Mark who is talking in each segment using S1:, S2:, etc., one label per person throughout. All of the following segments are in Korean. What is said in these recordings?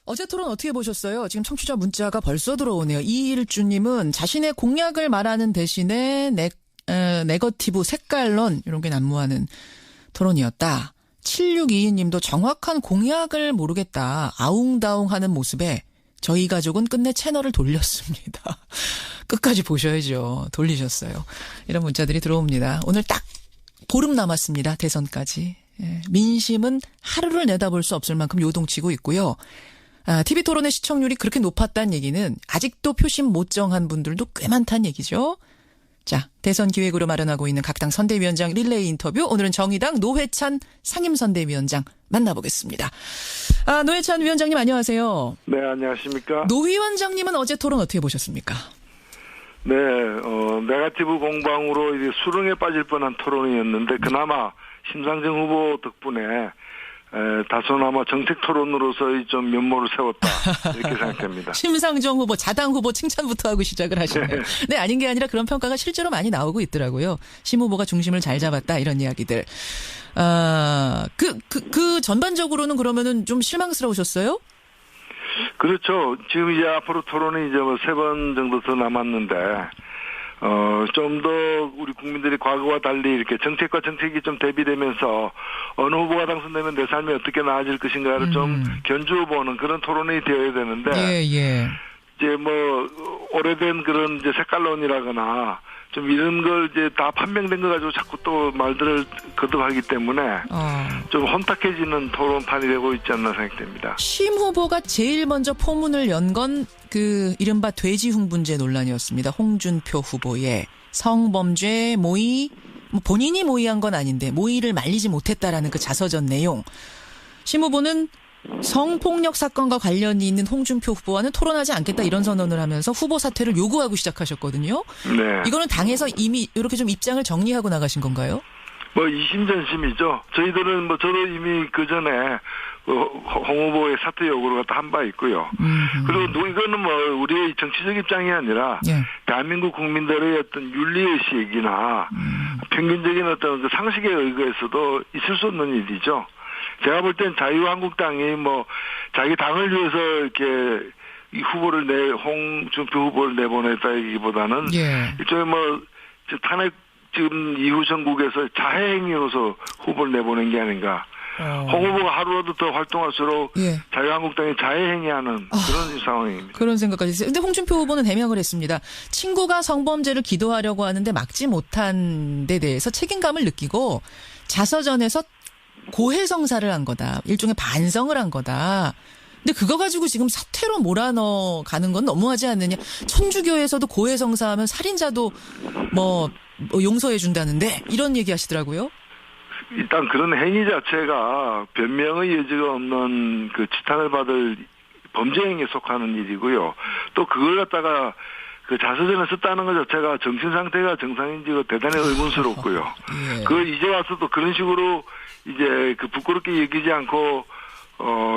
S1: 어제 토론 어떻게 보셨어요? 지금 청취자 문자가 벌써 들어오네요. 이일주님은 자신의 공약을 말하는 대신에 네거티브 색깔론 이런 게 난무하는 토론이었다. 7622님도 정확한 공약을 모르겠다. 아웅다웅하는 모습에 저희 가족은 끝내 채널을 돌렸습니다. 끝까지 보셔야죠. 돌리셨어요. 이런 문자들이 들어옵니다. 오늘 딱 보름 남았습니다. 대선까지. 민심은 하루를 내다볼 수 없을 만큼 요동치고 있고요. TV토론의 시청률이 그렇게 높았다는 얘기는 아직도 표심 못 정한 분들도 꽤 많다는 얘기죠. 자, 대선 기획으로 마련하고 있는 각 당 선대위원장 릴레이 인터뷰. 오늘은 정의당 노회찬 상임선대위원장 만나보겠습니다. 노회찬 위원장님 안녕하세요.
S2: 네, 안녕하십니까.
S1: 노 위원장님은 어제 토론 어떻게 보셨습니까?
S2: 네, 네거티브 공방으로 이제 수렁에 빠질 뻔한 토론이었는데 그나마 심상정 후보 덕분에 다소나마 정책 토론으로서의 좀 면모를 세웠다 이렇게 생각합니다.
S1: 심상정 후보, 자당 후보 칭찬부터 하고 시작을 하시네요. 네, 아닌 게 아니라 그런 평가가 실제로 많이 나오고 있더라고요. 심 후보가 중심을 잘 잡았다 이런 이야기들. 그 전반적으로는 그러면은 좀 실망스러우셨어요?
S2: 그렇죠. 지금 이제 앞으로 토론이 이제 뭐 3번 정도 더 남았는데. 좀 더 우리 국민들이 과거와 달리 이렇게 정책과 정책이 좀 대비되면서 어느 후보가 당선되면 내 삶이 어떻게 나아질 것인가를 좀 견주어 보는 그런 토론이 되어야 되는데. 이제 뭐, 오래된 그런 이제 색깔론이라거나 좀 이런 걸 이제 다 판명된 거 가지고 자꾸 또 말들을 거듭하기 때문에 좀 혼탁해지는 토론판이 되고 있지 않나 생각됩니다.
S1: 심 후보가 제일 먼저 포문을 연 건 그 이른바 돼지 흥분제 논란이었습니다. 홍준표 후보의 성범죄 모의, 본인이 모의한 건 아닌데 모의를 말리지 못했다라는 그 자서전 내용. 심 후보는 성폭력 사건과 관련이 있는 홍준표 후보와는 토론하지 않겠다 이런 선언을 하면서 후보 사퇴를 요구하고 시작하셨거든요. 네. 이거는 당에서 이미 이렇게 좀 입장을 정리하고 나가신 건가요?
S2: 뭐 이심전심이죠. 저희들은 저도 이미 그 전에 홍 후보의 사퇴 요구를 갖다 한 바 있고요. 그리고 이거는 우리의 정치적 입장이 아니라 대한민국 국민들의 어떤 윤리의식이나 평균적인 어떤 그 상식에 의거해서도 있을 수 없는 일이죠. 제가 볼 땐 자유한국당이 자기 당을 위해서 이렇게 이 후보를 홍준표 후보를 내보냈다기보다는 일종의 탄핵 지금 이후 전국에서 자해행위로서 후보를 내보낸 게 아닌가. 홍 후보가 하루라도 더 활동할수록 자유한국당이 자해행위하는 그런 상황입니다.
S1: 그런 생각까지 있어요. 근데 홍준표 후보는 해명을 했습니다. 친구가 성범죄를 기도하려고 하는데 막지 못한 데 대해서 책임감을 느끼고 자서전에서 고해성사를 한 거다. 일종의 반성을 한 거다. 근데 그거 가지고 지금 사퇴로 몰아넣어 가는 건 너무하지 않느냐. 천주교에서도 고해성사하면 살인자도 용서해 준다는데 이런 얘기 하시더라고요.
S2: 일단 그런 행위 자체가 변명의 여지가 없는 그 지탄을 받을 범죄 행위에 속하는 일이고요. 또 그걸 갖다가 그 자서전에 썼다는 것 자체가 정신 상태가 정상인지가 대단히 의문스럽고요. 그 이제 와서도 그런 식으로 이제 그 부끄럽게 여기지 않고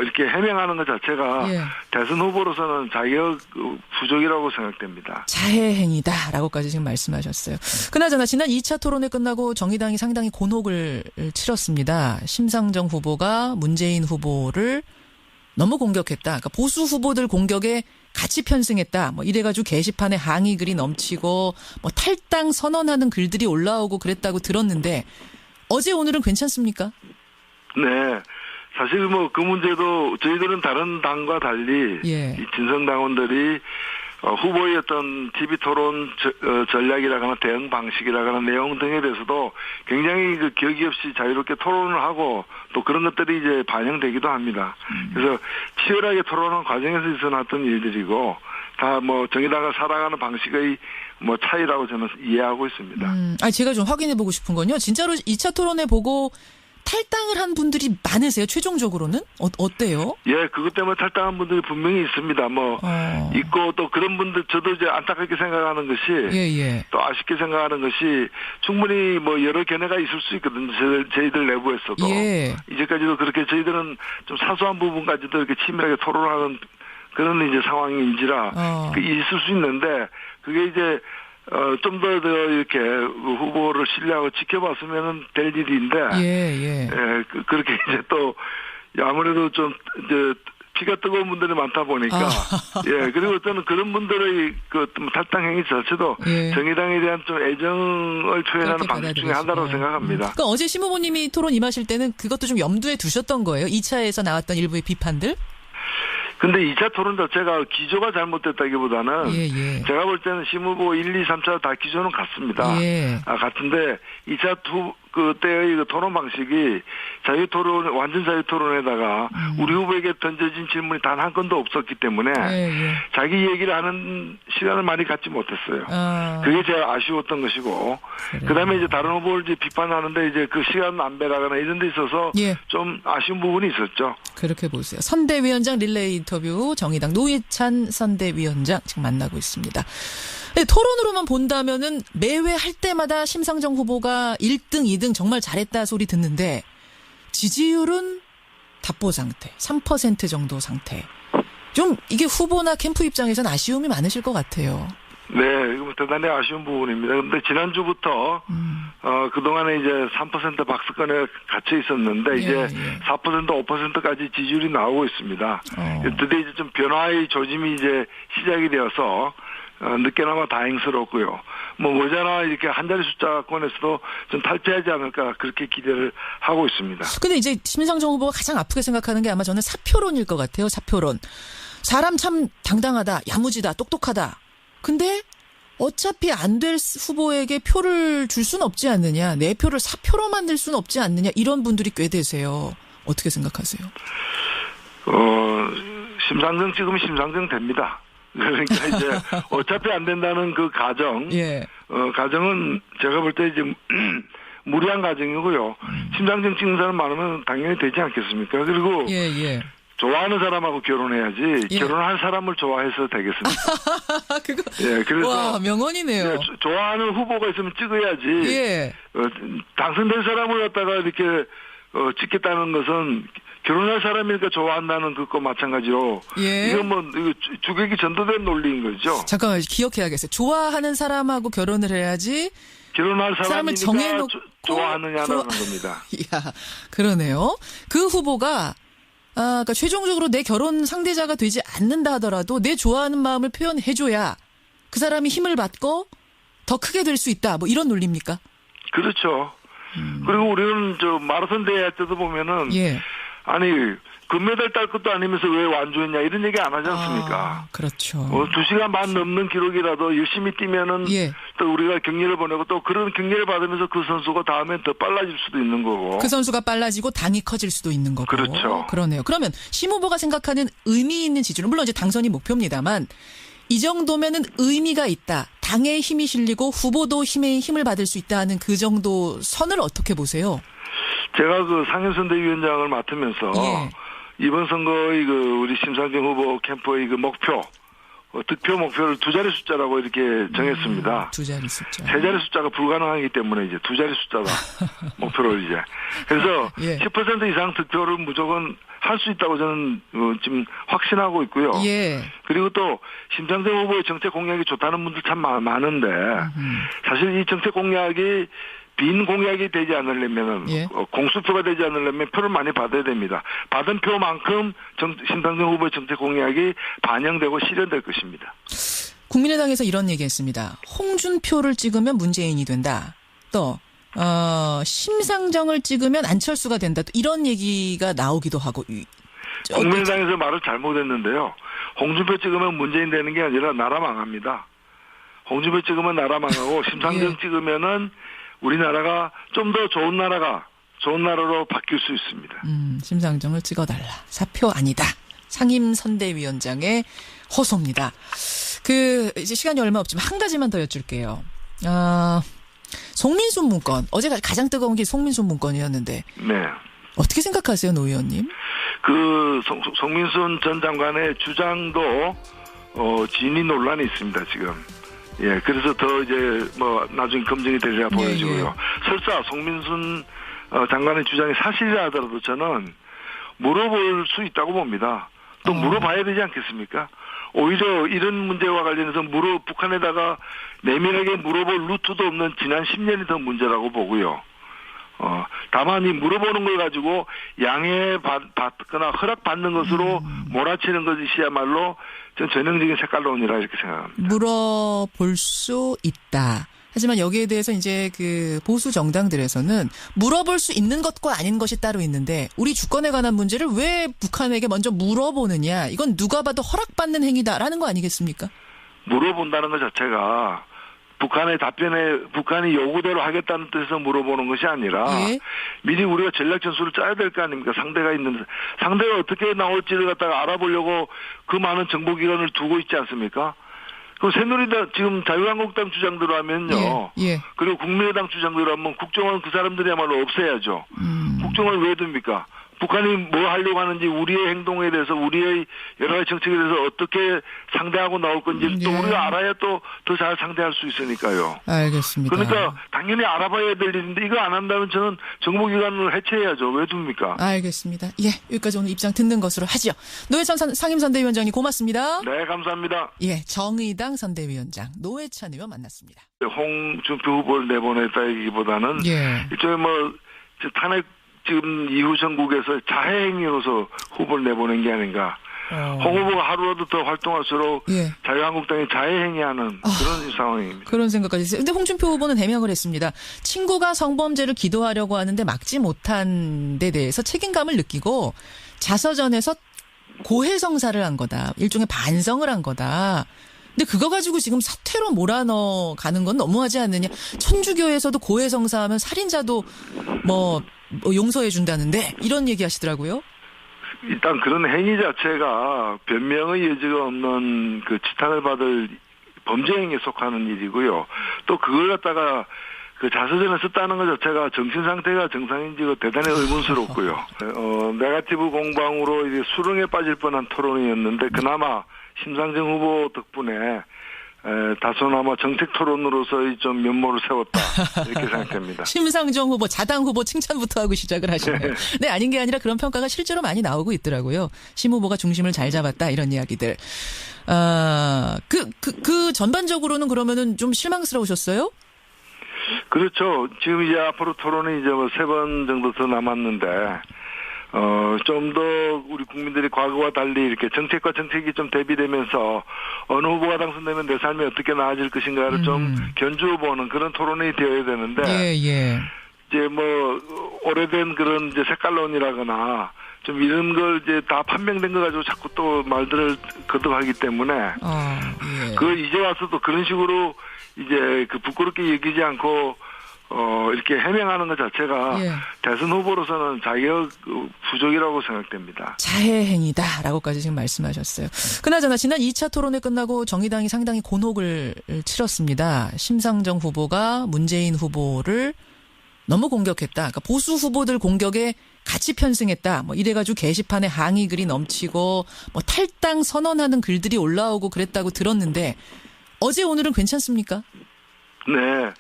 S2: 이렇게 해명하는 것 자체가 대선 후보로서는 자격 부족이라고 생각됩니다.
S1: 자해행위다라고까지 지금 말씀하셨어요. 그나저나 지난 2차 토론회 끝나고 정의당이 상당히 곤혹을 치렀습니다. 심상정 후보가 문재인 후보를 너무 공격했다. 그러니까 보수 후보들 공격에 같이 편승했다. 이래가지고 게시판에 항의 글이 넘치고 탈당 선언하는 글들이 올라오고 그랬다고 들었는데 어제 오늘은 괜찮습니까?
S2: 네. 사실 그 문제도 저희들은 다른 당과 달리 이 진성당원들이 후보의 어떤 TV 토론 전략이라거나 대응 방식이라거나 내용 등에 대해서도 굉장히 그 격의 없이 자유롭게 토론을 하고 또 그런 것들이 이제 반영되기도 합니다. 그래서 치열하게 토론한 과정에서 있어났던 일들이고 다 정의당을 살아가는 방식의 차이라고 저는 이해하고 있습니다.
S1: 제가 좀 확인해보고 싶은 건요. 진짜로 2차 토론회 보고 탈당을 한 분들이 많으세요? 최종적으로는? 어때요?
S2: 예, 그것 때문에 탈당한 분들이 분명히 있습니다. 있고 또 그런 분들 저도 이제 안타깝게 생각하는 것이 또 아쉽게 생각하는 것이 충분히 여러 견해가 있을 수 있거든요. 저희들 내부에서도. 이제까지도 그렇게 저희들은 좀 사소한 부분까지도 이렇게 치밀하게 토론하는 그런 이제 상황인지라 있을 수 있는데 그게 이제 좀 더 이렇게 후보를 신뢰하고 지켜봤으면 될 일인데, 그렇게 이제 또 아무래도 좀 이제 피가 뜨거운 분들이 많다 보니까 예 그리고 저는 그런 분들의 그 탈당 행위 자체도 예. 정의당에 대한 좀 애정을 표현하는 방식 중에 하나라고 생각합니다.
S1: 그러니까 어제 심 후보님이 토론 임하실 때는 그것도 좀 염두에 두셨던 거예요. 2차에서 나왔던 일부의 비판들.
S2: 근데 2차 토론 자체가 기조가 잘못됐다기보다는 제가 볼 때는 심 후보 1, 2, 3차 다 기조는 같습니다.
S1: 예.
S2: 같은데 2차 그때의 그 토론 방식이 완전 자유토론에다가 우리 후보에게 던져진 질문이 단 한 건도 없었기 때문에 자기 얘기를 하는 시간을 많이 갖지 못했어요. 그게 제일 아쉬웠던 것이고 그다음에 이제 다른 후보를 이제 비판하는데 이제 그 시간 안배라거나 이런 데 있어서 좀 아쉬운 부분이 있었죠.
S1: 그렇게 보세요. 선대위원장 릴레이 인터뷰 정의당 노회찬 선대위원장 지금 만나고 있습니다. 토론으로만 본다면은 매회 할 때마다 심상정 후보가 1등, 2등 정말 잘했다 소리 듣는데 지지율은 답보 상태, 3% 정도 상태. 좀 이게 후보나 캠프 입장에서는 아쉬움이 많으실 것 같아요.
S2: 네, 이거 대단히 아쉬운 부분입니다. 근데 지난주부터 그동안에 이제 3% 박스권에 갇혀 있었는데 이제 4%, 5%까지 지지율이 나오고 있습니다. 드디어 이제 좀 변화의 조짐이 이제 시작이 되어서 늦게나마 다행스럽고요. 뭐 머지않아 이렇게 한 자리 숫자권에서도 좀 탈피하지 않을까 그렇게 기대를 하고 있습니다.
S1: 근데 이제 심상정 후보가 가장 아프게 생각하는 게 아마 저는 사표론일 것 같아요. 사표론. 사람 참 당당하다, 야무지다, 똑똑하다. 근데 어차피 안 될 후보에게 표를 줄 수는 없지 않느냐. 내 표를 사표로 만들 수는 없지 않느냐. 이런 분들이 꽤 되세요. 어떻게 생각하세요?
S2: 심상정 찍으면 심상정 됩니다. 그러니까 이제 어차피 안 된다는 그 가정, 가정은 제가 볼 때 이제 무리한 가정이고요. 심상정 찍는 사람 많으면 당연히 되지 않겠습니까? 그리고 좋아하는 사람하고 결혼해야지 결혼할 사람을 좋아해서 되겠습니까?
S1: 그거
S2: 그래서
S1: 와 명언이네요.
S2: 좋아하는 후보가 있으면 찍어야지. 당선된 사람을 갖다가 이렇게 찍겠다는 것은 결혼할 사람이니까 좋아한다는 그거 마찬가지로 이건 뭐 이거 주객이 전도된 논리인 거죠.
S1: 잠깐만 기억해야겠어요. 좋아하는 사람하고 결혼을 해야지.
S2: 결혼할 사람을 정해놓고 좋아하느냐라는 겁니다.
S1: 이야, 그러네요. 그 후보가 그러니까 최종적으로 내 결혼 상대자가 되지 않는다 하더라도 내 좋아하는 마음을 표현해줘야 그 사람이 힘을 받고 더 크게 될 수 있다. 뭐 이런 논리입니까?
S2: 그렇죠. 그리고 우리는 저 마라톤 대회 할 때도 보면은 아니 금메달 딸 것도 아니면서 왜 완주했냐 이런 얘기 안 하지 않습니까?
S1: 그렇죠.
S2: 2시간 반 넘는 기록이라도 열심히 뛰면은 또 우리가 격려를 보내고 또 그런 격려를 받으면서 그 선수가 다음엔 더 빨라질 수도 있는 거고.
S1: 그 선수가 빨라지고 당이 커질 수도 있는 거고.
S2: 그렇죠.
S1: 그러네요. 그러면 심 후보가 생각하는 의미 있는 지지율은 물론 이제 당선이 목표입니다만 이 정도면은 의미가 있다. 당의 힘이 실리고 후보도 힘을 받을 수 있다는 그 정도 선을 어떻게 보세요?
S2: 제가 그 상임선대위원장을 맡으면서 이번 선거의 그 우리 심상정 후보 캠프의 그 목표, 득표 목표를 2자리 숫자라고 이렇게 정했습니다.
S1: 2자리 숫자.
S2: 3자리 숫자가 불가능하기 때문에 이제 2자리 숫자다. 목표를 이제. 그래서 10% 이상 득표를 무조건 할 수 있다고 저는 지금 확신하고 있고요. 그리고 또 심상정 후보의 정책 공약이 좋다는 분들 참 많은데 사실 이 정책 공약이 빈 공약이 되지 않으려면 공수표가 되지 않으려면 표를 많이 받아야 됩니다. 받은 표만큼 심상정 후보의 정책 공약이 반영되고 실현될 것입니다.
S1: 국민의당에서 이런 얘기했습니다. 홍준표를 찍으면 문재인이 된다. 또 심상정을 찍으면 안철수가 된다. 또 이런 얘기가 나오기도 하고.
S2: 국민의당에서 말을 잘못했는데요. 홍준표 찍으면 문재인 되는 게 아니라 나라 망합니다. 홍준표 찍으면 나라 망하고 심상정 찍으면은 우리나라가 좀 더 좋은 나라로 바뀔 수 있습니다.
S1: 심상정을 찍어달라. 사표 아니다. 상임선대위원장의 호소입니다. 이제 시간이 얼마 없지만 한 가지만 더 여쭐게요. 송민순 문건. 어제가 가장 뜨거운 게 송민순 문건이었는데. 어떻게 생각하세요, 노 의원님?
S2: 송민순 전 장관의 주장도, 진위 논란이 있습니다, 지금. 그래서 더 이제 나중에 검증이 되리라 보여지고요. 설사 송민순 장관의 주장이 사실이라 하더라도 저는 물어볼 수 있다고 봅니다. 또 물어봐야 되지 않겠습니까? 오히려 이런 문제와 관련해서 북한에다가 내밀하게 물어볼 루트도 없는 지난 10년이 더 문제라고 보고요. 다만 이 물어보는 걸 가지고 양해 받거나 허락받는 것으로 몰아치는 것이야말로 전 전형적인 색깔론이라 이렇게 생각합니다.
S1: 물어볼 수 있다. 하지만 여기에 대해서 이제 그 보수 정당들에서는 물어볼 수 있는 것과 아닌 것이 따로 있는데 우리 주권에 관한 문제를 왜 북한에게 먼저 물어보느냐. 이건 누가 봐도 허락받는 행위다라는 거 아니겠습니까?
S2: 물어본다는 것 자체가 북한의 답변에 북한이 요구대로 하겠다는 뜻에서 물어보는 것이 아니라 예? 미리 우리가 전략 전술을 짜야 될 거 아닙니까? 상대가 있는데 상대가 어떻게 나올지를 갖다가 알아보려고 그 많은 정보기관을 두고 있지 않습니까? 그럼 새누리당 지금 자유한국당 주장대로 하면요. 예, 예. 그리고 국민의당 주장대로 하면 국정원 그 사람들이야말로 없애야죠. 국정원 왜 둡니까? 북한이 뭐 하려고 하는지 우리의 행동에 대해서 우리의 여러 가지 정책에 대해서 어떻게 상대하고 나올 건지 또 우리가 알아야 또 더 잘 상대할 수 있으니까요.
S1: 알겠습니다.
S2: 그러니까 당연히 알아봐야 될 일인데 이거 안 한다면 저는 정보기관을 해체해야죠. 왜 둡니까?
S1: 알겠습니다. 예, 여기까지 오늘 입장 듣는 것으로 하죠. 노회찬 상임선대위원장님 고맙습니다.
S2: 네, 감사합니다.
S1: 예, 정의당 선대위원장 노회찬 의원 만났습니다.
S2: 홍준표 후보를 내보냈다기보다는 일종의 뭐 탄핵 지금 이후 전국에서 자해행위로서 후보를 내보낸 게 아닌가. 홍 후보가 하루라도 더 활동할수록 자유한국당이 자해행위하는 그런 상황입니다.
S1: 그런 생각까지 있어요. 근데 홍준표 후보는 해명을 했습니다. 친구가 성범죄를 기도하려고 하는데 막지 못한 데 대해서 책임감을 느끼고 자서전에서 고해성사를 한 거다. 일종의 반성을 한 거다. 근데 그거 가지고 지금 사퇴로 몰아넣어 가는 건 너무하지 않느냐. 천주교에서도 고해성사하면 살인자도 뭐 용서해 준다는데 이런 얘기 하시더라고요.
S2: 일단 그런 행위 자체가 변명의 여지가 없는 그 지탄을 받을 범죄 행위에 속하는 일이고요. 또 그걸 갖다가 그 자서전에 썼다는 것 자체가 정신 상태가 정상인지가 대단히 의문스럽고요. 네거티브 공방으로 이제 수렁에 빠질 뻔한 토론이었는데 그나마 심상정 후보 덕분에 다소나마 정책 토론으로서의 좀 면모를 세웠다 이렇게 생각합니다.
S1: 심상정 후보, 자당 후보 칭찬부터 하고 시작을 하시네요. 네, 아닌 게 아니라 그런 평가가 실제로 많이 나오고 있더라고요. 심 후보가 중심을 잘 잡았다 이런 이야기들. 그 전반적으로는 그러면은 좀 실망스러우셨어요?
S2: 그렇죠. 지금 이제 앞으로 토론이 이제 뭐 3번 정도 더 남았는데. 좀 더 우리 국민들이 과거와 달리 이렇게 정책과 정책이 좀 대비되면서 어느 후보가 당선되면 내 삶이 어떻게 나아질 것인가를 좀 견주어보는 그런 토론이 되어야 되는데 이제 뭐 오래된 그런 이제 색깔론이라거나 좀 이런 걸 이제 다 판명된 거 가지고 자꾸 또 말들을 거듭하기 때문에 그 이제 와서도 그런 식으로 이제 그 부끄럽게 여기지 않고 이렇게 해명하는 것 자체가 대선 후보로서는 자격 부족이라고 생각됩니다.
S1: 자해행위다라고까지 지금 말씀하셨어요. 그나저나 지난 2차 토론회 끝나고 정의당이 상당히 곤혹을 치렀습니다. 심상정 후보가 문재인 후보를 너무 공격했다. 그러니까 보수 후보들 공격에 같이 편승했다. 뭐 이래가지고 게시판에 항의 글이 넘치고 뭐 탈당 선언하는 글들이 올라오고 그랬다고 들었는데 어제 오늘은 괜찮습니까?
S2: 네.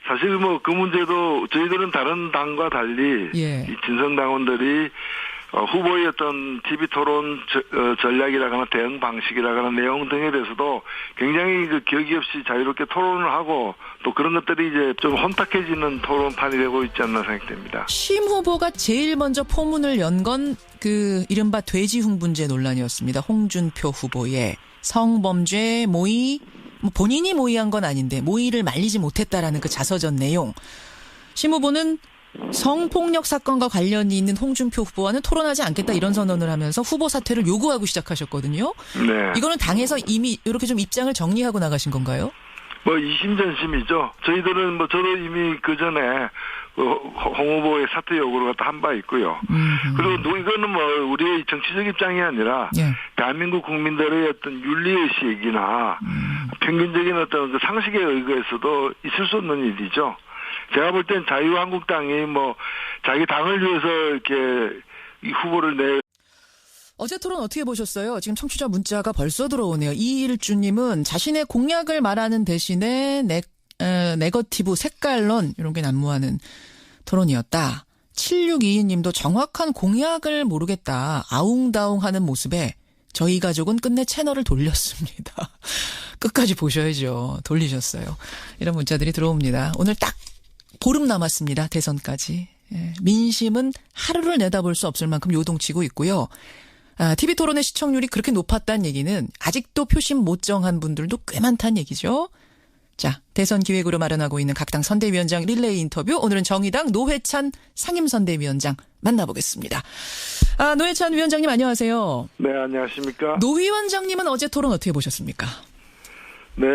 S2: 사실 뭐 그 문제도 저희들은 다른 당과 달리 이 진성당원들이 후보의 어떤 TV 토론 전략이라거나 대응 방식이라거나 내용 등에 대해서도 굉장히 그 격의 없이 자유롭게 토론을 하고 또 그런 것들이 이제 좀 혼탁해지는 토론판이 되고 있지 않나 생각됩니다.
S1: 심 후보가 제일 먼저 포문을 연 건 그 이른바 돼지훈분제 논란이었습니다. 홍준표 후보의 성범죄 모의 본인이 모의한 건 아닌데 모의를 말리지 못했다라는 그 자서전 내용. 심 후보는 성폭력 사건과 관련이 있는 홍준표 후보와는 토론하지 않겠다 이런 선언을 하면서 후보 사퇴를 요구하고 시작하셨거든요. 네. 이거는 당에서 이미 이렇게 좀 입장을 정리하고 나가신 건가요?
S2: 뭐 이심전심이죠. 저희들은 뭐 저도 이미 그 전에 홍 후보의 사퇴 요구를 갖다 한 바 있고요. 그리고 이거는 뭐 우리의 정치적 입장이 아니라 대한민국 국민들의 어떤 윤리의식이나 평균적인 어떤 그 상식에 의거해서도 있을 수 없는 일이죠. 제가 볼 땐 자유한국당이 뭐 자기 당을 위해서 이렇게 이 후보를
S1: 어제 토론 어떻게 보셨어요? 지금 청취자 문자가 벌써 들어오네요. 이일주님은 자신의 공약을 말하는 대신에 네거티브 색깔론 이런 게 난무하는 토론이었다. 7622님도 정확한 공약을 모르겠다. 아웅다웅하는 모습에 저희 가족은 끝내 채널을 돌렸습니다. 끝까지 보셔야죠. 돌리셨어요. 이런 문자들이 들어옵니다. 오늘 딱 보름 남았습니다. 대선까지. 예, 민심은 하루를 내다볼 수 없을 만큼 요동치고 있고요. TV 토론의 시청률이 그렇게 높았다는 얘기는 아직도 표심 못 정한 분들도 꽤 많다는 얘기죠. 자, 대선 기획으로 마련하고 있는 각 당 선대위원장 릴레이 인터뷰. 오늘은 정의당 노회찬 상임선대위원장 만나보겠습니다. 노회찬 위원장님 안녕하세요.
S2: 네, 안녕하십니까.
S1: 노 위원장님은 어제 토론 어떻게 보셨습니까?
S2: 네.